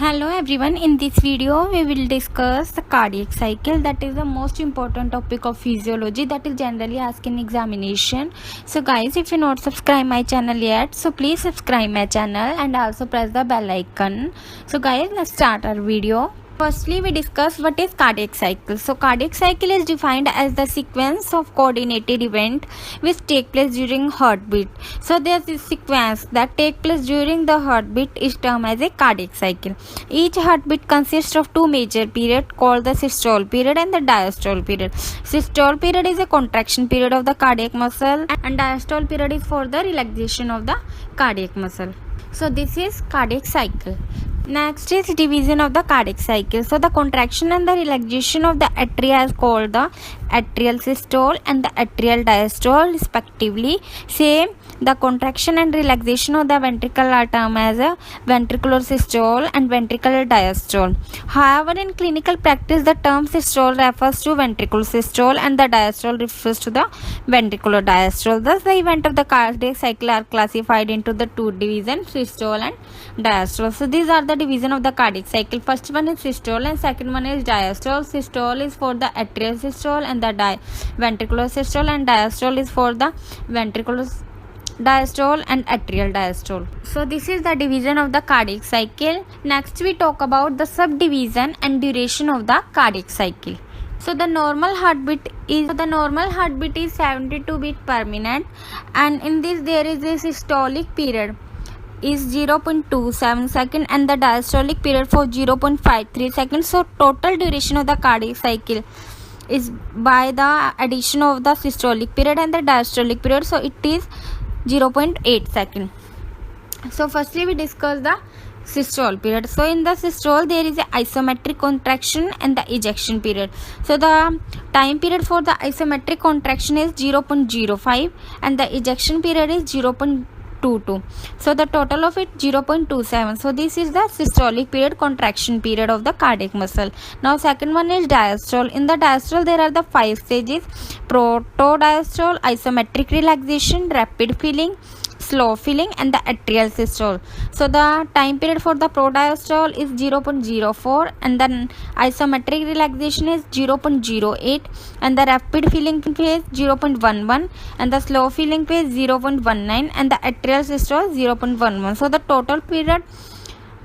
Hello everyone, in this video we will discuss the cardiac cycle, that is the most important topic of physiology that is generally asked in examination. So guys, if you not subscribe my channel yet, so please subscribe my channel and also press the bell icon. So guys, let's start our video. Firstly, we discuss what is cardiac cycle. So cardiac cycle is defined as the sequence of coordinated event which take place during heartbeat. So there's a sequence that take place during the heartbeat is termed as a cardiac cycle. Each heartbeat consists of two major periods called the systole period and the diastole period. Systole period is a contraction period of the cardiac muscle and diastole period is for the relaxation of the cardiac muscle. So this is cardiac cycle. Next is division of the cardiac cycle. So the contraction and the relaxation of the atria is called the atrial systole and the atrial diastole respectively. Same, the contraction and relaxation of the ventricle are termed as a ventricular systole and ventricular diastole. However, in clinical practice, the term systole refers to ventricular systole and the diastole refers to the ventricular diastole. Thus, the event of the cardiac cycle are classified into the two divisions, systole and diastole. So these are the division of the cardiac cycle. First one is systole and second one is diastole. Systole is for the atrial systole and the ventricular systole, and diastole is for the ventricular diastole and atrial diastole. So this is the division of the cardiac cycle. Next we talk about the subdivision and duration of the cardiac cycle. So the normal heartbeat is 72 beats per minute, and in this there is a systolic period is 0.27 second and the diastolic period for 0.53 seconds. So total duration of the cardiac cycle is by the addition of the systolic period and the diastolic period, so it is 0.8 second. So firstly we discuss the systole period. So in the systole there is a isometric contraction and the ejection period. So the time period for the isometric contraction is 0.05 and the ejection period is 0.22. So the total of it 0.27. So this is the systolic period, contraction period of the cardiac muscle. Now second one is diastole. In the diastole there are the 5 stages: protodiastole, isometric relaxation, rapid filling, slow filling and the atrial systole. So the time period for the prodiastole is 0.04 and then isometric relaxation is 0.08 and the rapid filling phase 0.11 and the slow filling phase 0.19 and the atrial systole 0.11. So the total period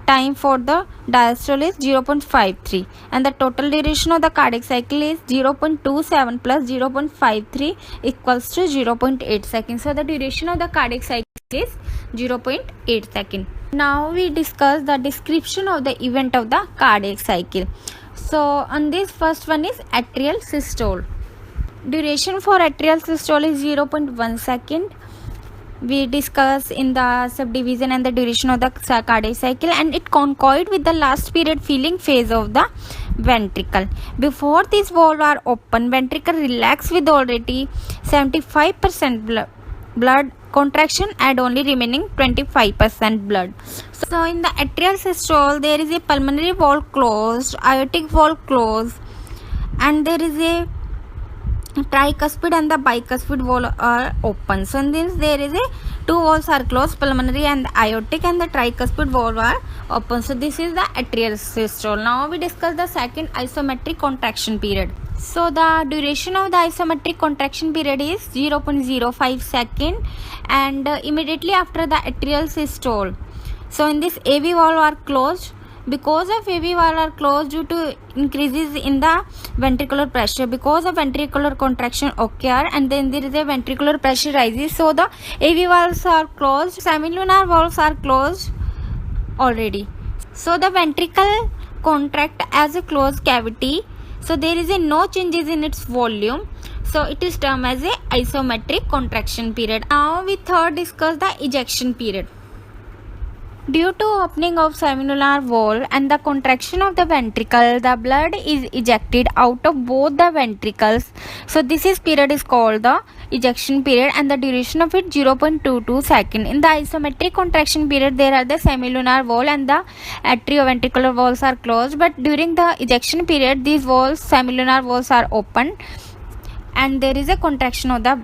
time for the diastole is 0.53 and the total duration of the cardiac cycle is 0.27 plus 0.53 equals to 0.8 seconds. So the duration of the cardiac cycle is 0.8 second. Now we discuss the description of the event of the cardiac cycle. So on this first one is atrial systole. Duration for atrial systole is 0.1 second. We discuss in the subdivision and the duration of the cardiac cycle, and it concoid with the last period filling phase of the ventricle. Before this valve are open, ventricle relax with already 75% blood contraction and only remaining 25% blood. So in the atrial systole there is a pulmonary valve closed, aortic valve closed, and there is a tricuspid and the bicuspid valve are open. So in this there is a two valves are closed, pulmonary and the aortic, and the tricuspid valve are open. So this is the atrial systole. Now we discuss the second isometric contraction period. So the duration of the isometric contraction period is 0.05 second and immediately after the atrial systole. So in this AV valve are closed. Because of AV valve are closed due to increases in the ventricular pressure, because of ventricular contraction occur and then there is a ventricular pressure rises, so the AV valves are closed, semilunar valves are closed already. So the ventricle contract as a closed cavity, so there is a no changes in its volume, so it is termed as a isometric contraction period. Now we third discuss the ejection period. Due to opening of semilunar valve and the contraction of the ventricle, the blood is ejected out of both the ventricles. So this period is called the ejection period and the duration of it 0.22 second. In the isometric contraction period there are the semilunar valve and the atrioventricular valves are closed, but during the ejection period these valves, semilunar valves are open and there is a contraction of the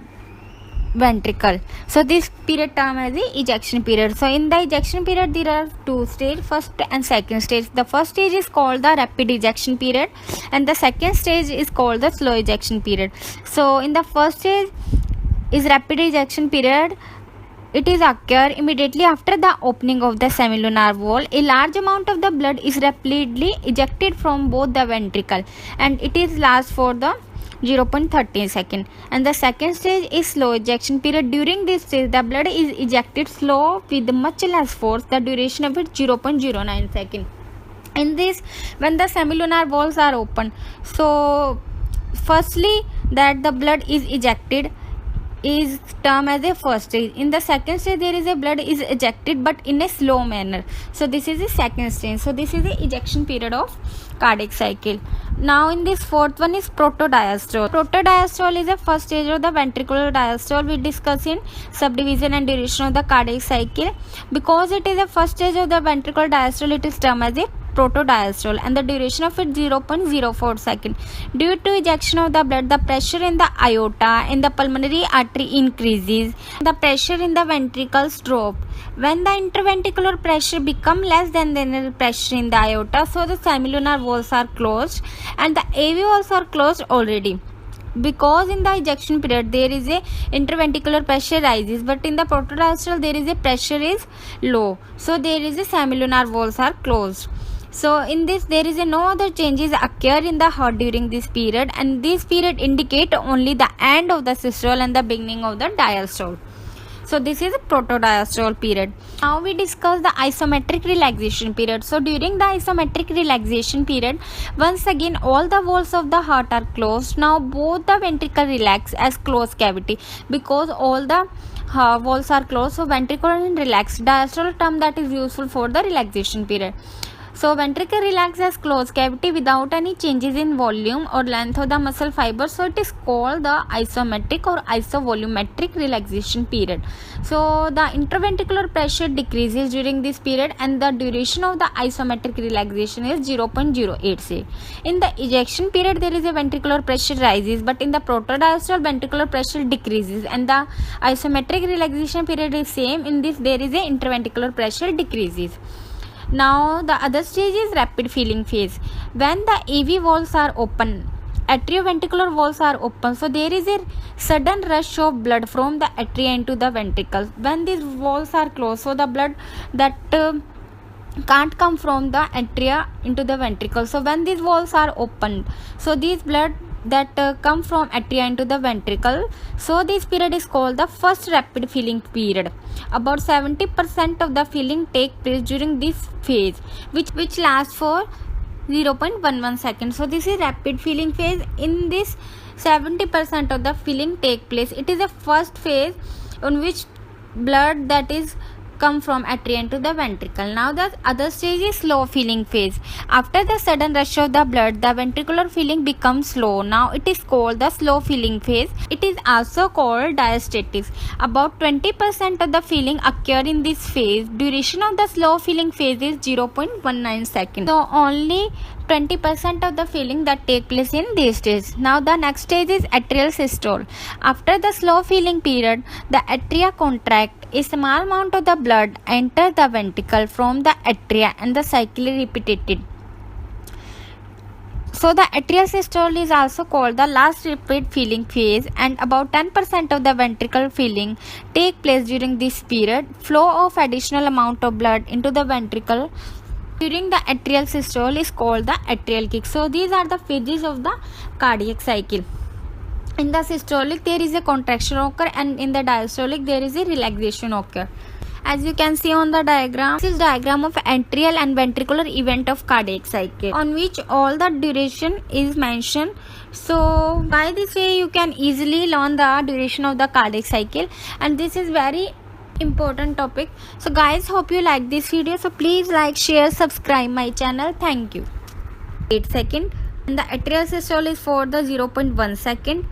ventricle. So this period term as the ejection period. So in the ejection period there are two stages, first and second stage. The first stage is called the rapid ejection period and the second stage is called the slow ejection period. So in the first stage is rapid ejection period. It is occur immediately after the opening of the semilunar wall. A large amount of the blood is rapidly ejected from both the ventricle and it is lasts for the 0.13 second. And the second stage is slow ejection period. During this stage the blood is ejected slow with much less force. The duration of it 0.09 second. In this, when the semilunar walls are open, so firstly that the blood is ejected is termed as a first stage. In the second stage there is a blood is ejected but in a slow manner. So this is the second stage. So this is the ejection period of cardiac cycle. Now in this fourth one is protodiastole. Protodiastole is the first stage of the ventricular diastole. We discuss in subdivision and duration of the cardiac cycle. Because it is the first stage of the ventricular diastole, it is termed as a protodiastole and the duration of it 0.04 second. Due to ejection of the blood, the pressure in the aorta in the pulmonary artery increases. The pressure in the ventricles drop. When the interventricular pressure become less than the pressure in the aorta, so the semilunar walls are closed and the AV walls are closed already. Because in the ejection period there is a interventricular pressure rises, but in the protodiastole there is a pressure is low, so there is a semilunar walls are closed. So in this there is a no other changes occur in the heart during this period, and this period indicate only the end of the systole and the beginning of the diastole. So this is a protodiastole period. Now we discuss the isometric relaxation period. So during the isometric relaxation period, once again all the walls of the heart are closed. Now both the ventricle relax as closed cavity because all the walls are closed. So ventricle and relaxed, diastole term that is useful for the relaxation period. So ventricle relax as closed cavity without any changes in volume or length of the muscle fiber. So it is called the isometric or isovolumetric relaxation period. So the interventricular pressure decreases during this period and the duration of the isometric relaxation is 0.08 C. In the ejection period there is a ventricular pressure rises, but in the protodiastole ventricular pressure decreases and the isometric relaxation period is same. In this there is a interventricular pressure decreases. Now the other stage is rapid filling phase. When the AV walls are open, atrioventricular walls are open, so there is a sudden rush of blood from the atria into the ventricles. When these walls are closed, so the blood that can't come from the atria into the ventricle. So when these walls are opened, so these blood that come from atria into the ventricle, so this period is called the first rapid filling period. About 70% of the filling take place during this phase, which lasts for 0.11 seconds. So this is rapid filling phase. In this 70% of the filling take place. It is the first phase on which blood that is come from atria into the ventricle. Now the other stage is slow filling phase. After the sudden rush of the blood, the ventricular filling becomes slow. Now it is called the slow filling phase. It is also called diastatics. About 20% of the filling occur in this phase. Duration of the slow filling phase is 0.19 seconds. So only 20% of the filling that take place in this stage. Now the next stage is atrial systole. After the slow filling period, the atria contract. A small amount of the blood enter the ventricle from the atria and the cycle is repeated. So the atrial systole is also called the last rapid filling phase, and about 10% of the ventricle filling take place during this period. Flow of additional amount of blood into the ventricle during the atrial systole is called the atrial kick. So these are the phases of the cardiac cycle. In the systolic there is a contraction occur, and in the diastolic there is a relaxation occur. As you can see on the diagram, this is diagram of atrial and ventricular event of cardiac cycle, on which all the duration is mentioned. So by this way you can easily learn the duration of the cardiac cycle, and this is very important topic. So guys, hope you like this video. So please like, share, subscribe my channel. Thank you. 8 second, and the atrial systole is for the 0.1 second.